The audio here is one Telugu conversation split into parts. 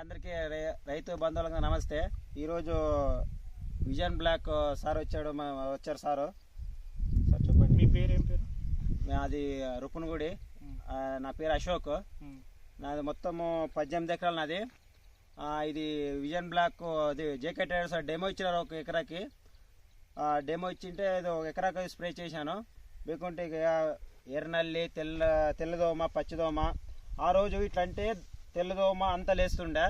అందరికీ రైతు బంధువులంగా నమస్తే. ఈరోజు విజన్ బ్లాక్ సార్ వచ్చారు సార్ చెప్పండి. మీ పేరు ఏం పేరు? అది రుపునగుడి. నా పేరు అశోక్. నాది మొత్తము 18 ఎకరాలు నాది. ఇది విజన్ బ్లాక్ అది జేకే టైర్స్ డెమో ఇచ్చినారు. ఒక ఎకరాకి డెమో ఇచ్చింటే ఇది ఒక ఎకరాకి స్ప్రే చేశాను. లేకుంటే ఎర్రనల్లి, తెల్లదోమ, పచ్చిదోమ. ఆ రోజు ఇట్లా అంటే తెల్లదోమ అంతా లేస్తుండే,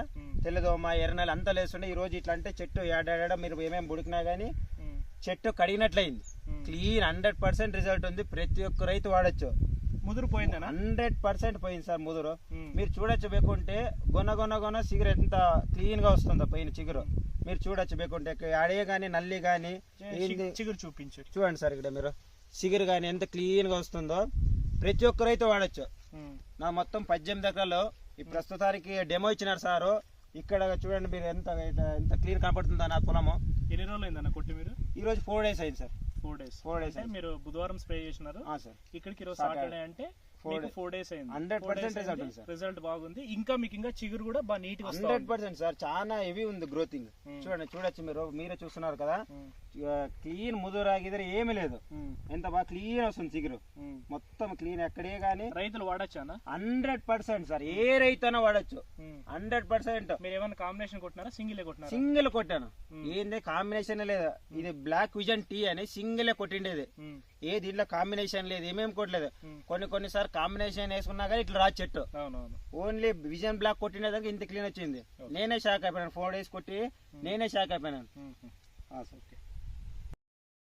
తెల్లదోమ ఎర్రనల్లి అంతా లేస్తుండే. ఈ రోజు ఇట్లా అంటే చెట్టు ఏడాడ మీరు ఏమేమి బుడికినా గానీ చెట్టు కడిగినట్లయింది. క్లీన్ 100% రిజల్ట్ ఉంది. ప్రతి ఒక్క రైతు వాడచ్చు. ముదురు పోయిందా? 100% పోయింది సార్ ముదురు. మీరు చూడొచ్చు. బేకుంటే గొన చిగురు ఎంత క్లీన్ గా వస్తుందో పైన చిగురు మీరు చూడొచ్చు. బేకుంటే అడే గానీ నల్లి గానీ చిగురు చూపించు చూడండి సార్. ఇక్కడ మీరు చిగురు గానీ ఎంత క్లీన్ గా వస్తుందో ప్రతి ఒక్క రైతు వాడచ్చు. నా మొత్తం 18 ఎకరాలు ఈ ప్రస్తుతానికి డెమో ఇచ్చినారు సారు. ఇక్కడ చూడండి మీరు ఎంత క్లీన్ కనపడుతుందో నా పొలము. ఎన్ని రోజులు అయిందన్న కొట్టి మీరు? ఈ రోజు 4 days అయింది సార్. 4 days మీరు బుధవారం స్ప్రే చేసినారు సార్. ఇక్కడికి ఈరోజు సాటర్డే అంటే 4 days అయింది. 100% రిజల్ట్ బాగుంది. ఇంకా మీకు చిగురు కూడా బాగా నీట్ గా 100% సార్. చాలా హెవీ ఉంది గ్రోతింగ్. చూడొచ్చు మీరే చూస్తున్నారు కదా. క్లీన్ ముదురాగిద్దరు ఏమీ లేదు. ఎంత బాగా క్లీన్ వస్తుంది చిగురు. మొత్తం క్లీన్. ఎక్కడే గానీ రైతులు వాడచ్చా? 100% సార్. ఏ రైతు అయినా వాడచ్చు. 100%. మీరు ఏమైనా కాంబినేషన్ కొట్టినారా? సింగిల్ కొట్టాను. ఏంది కాంబినేషన్ లేదు. ఇది బ్లాక్ విజన్ టీ అని సింగిల్ కొట్టిండేది. ఏ దీంట్లో కాంబినేషన్ లేదు, ఏమేమి కొట్టలేదు. కొన్నిసార్లు కాంబినేషన్ వేసుకున్నా కానీ ఇట్లా రా చెట్టు. ఓన్లీ విజన్ బ్లాక్ కొట్టినదానికి ఇంత క్లీన్ వచ్చింది. నేనే షాక్ అయిపోయాను. 4 days కొట్టి నేనే షాక్ అయిపోయినాను సార్.